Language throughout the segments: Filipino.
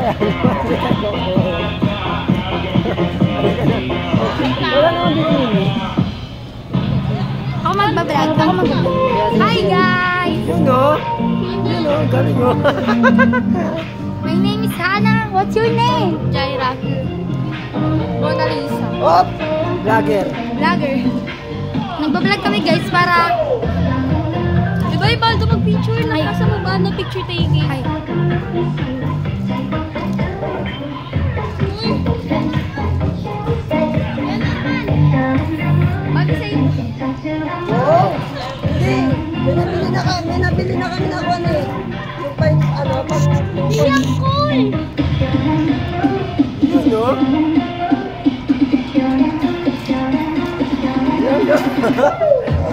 Wala naman bibili. Ako magbablog. Hi guys! Yun o. Yun o, galing o. My name is Hannah. What's your name? Jaira. Mona Lisa. Op! Vlogger. Vlogger. Nagbablog kami guys para... Diba Ibaldo mag-picture? Nakasa mo ba na picture taking? Ay. Oo. Hindi. May nabili na kami na ano eh. Yung pa ano, pag... Iyak cool! Yun o.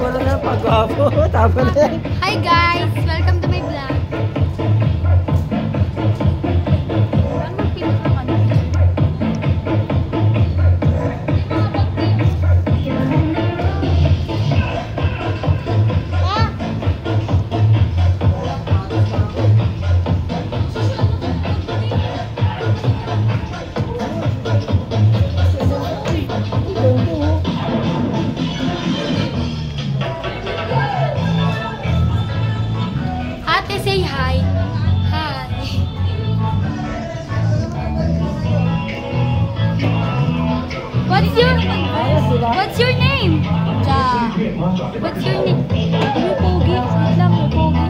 Wala na pag-wapo. Tama na yan. Hi guys! Welcome to my vlog. Ate, say hi. Hi. What's your name? Ja. What's your name? Pogi. Wait lang, Pogi.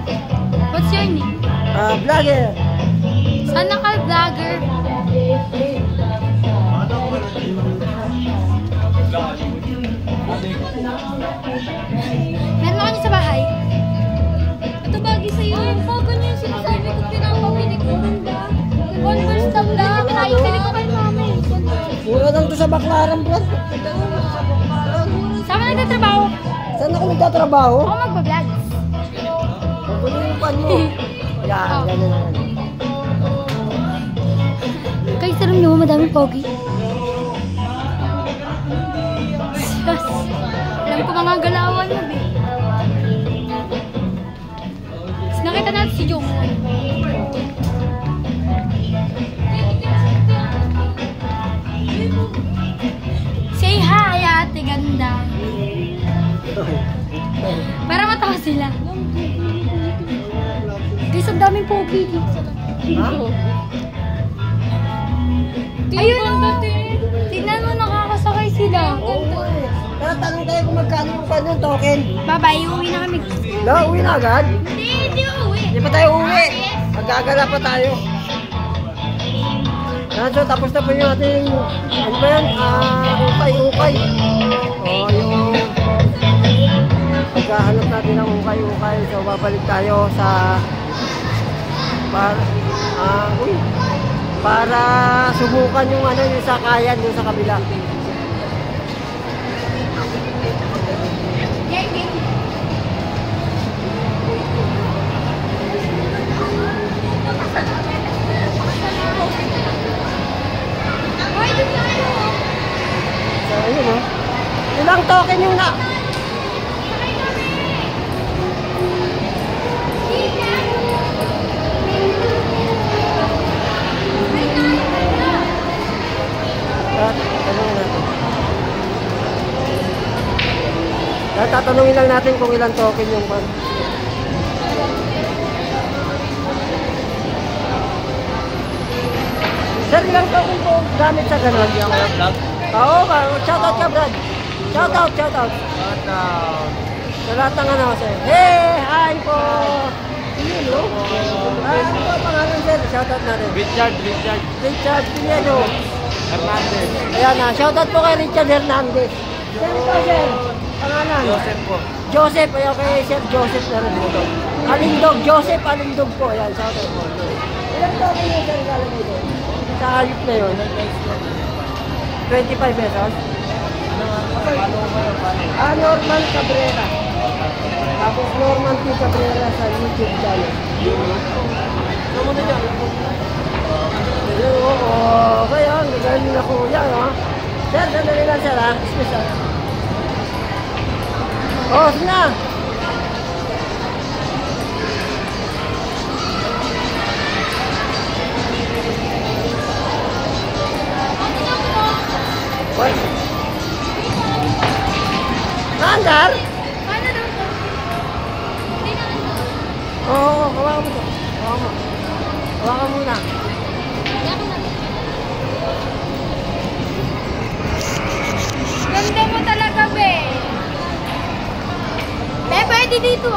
What's your name? Vlogger. Sana ka vlogger. Meron ako niyo sa bahay. Ito bagay sa'yo. Ganyan yung sinasabi ko, pinapabili ko. Converse lang lang. Pinaibili ko kay mama eh. Mura lang to sa Baclaran, bro. Saan ka nagtatrabaho? Saan ako nagtatrabaho? Ako magbablog. Pagkulipan mo. Yan, ganyan na yan. Kayo sa room niyo, madaming pogi. Yes. Alam ko mga galawan mo, eh. Nakita natin si Jong. Say hi, ate ganda. Para matawa sila. Guys, ang daming pogi dito. Ha? Ayun o. Tignan mo, nakakasakay sila. Oo eh. Kaya tanong tayo kung magkano yung kanyang token. Bye-bye, uwi na kami. Uwi na agad? Hindi uwi. Hindi pa tayo uwi. Magagala pa tayo. So, tapos na po yung ating, ano ba yan? Ukay-ukay. O, yung maghahanap natin ng ukay-ukay. So, babalik tayo sa para subukan yung ano, yung sakayan yung sa kabila. So, ayun o. Ilang token yung na... Tatanungin lang natin kung ilang token yung pan. Sir, ilang token po gamit sa ganon? Oo ba? Shoutout ka, Brad. Shoutout. Sa lahat ng ano, sir. Hey! Hi po! Yun, no? Ano po ang pangalan, sir? Shoutout natin. Richard Pinedo. Hernandez. Ayan na. Shoutout po kay Richard Hernandez. Sir, ito, sir. Pangalan? Joseph po. Joseph. Ayaw kay Sir Joseph na rin po. Alindog. Joseph Alindog po. Ayan, shoutout po. Ilang token yung sir lalagay doon? Sa ayup na yun. 25 pesos. Norman Cabrera. Tapos Norman P. Cabrera sa YouTube channel. Ano mo na dyan? Oo, kaya galing na kuya, no? Sir, sandali lang sir, ha? Special. Oh, sige na! $1? Paano daw to? Hindi na ano. Oo, hawakan mo to. Hawakan mo. Hawakan muna. Hindi ako na. Ganda mo talaga, be. Be, pwede dito.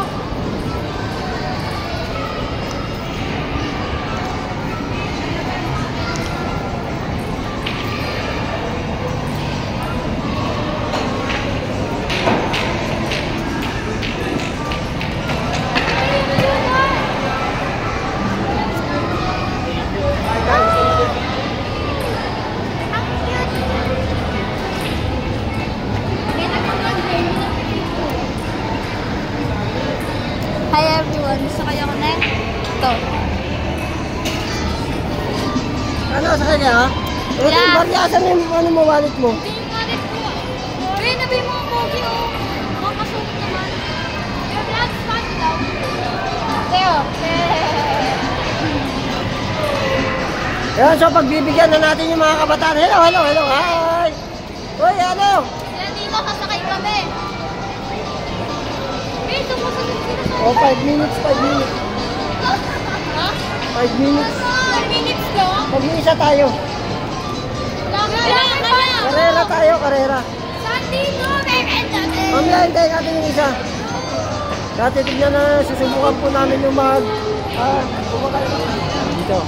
Hi everyone, gusto kayo connect? Ito. Ano sa kanya ha? Ito Yeah. yung barya, asan yung ano mo, wallet mo? Ito yung wallet ko. Uy, nabi mo ang pogi oh. Makakasuot naman. Your vlog spot daw. Teo. Yan, so pagbibigyan na natin yung mga kabataan. Hello, hello, hello, hi! Uy, ano? Sila dito, kasakay kami. Uy, sumusunod sila sa Oh, 5 minutes, 5 minutes. Ha? 5 minutes. 5 minutes lang? Mag-iisa tayo. Kaya ka na. Karera tayo, karera. Saan dito? Mamaya, hintayin natin yung isa. Dati tignan na, susubukan po namin yung sumakay. Dito.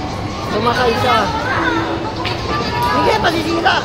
Sumakay siya. Hindi, pasisira.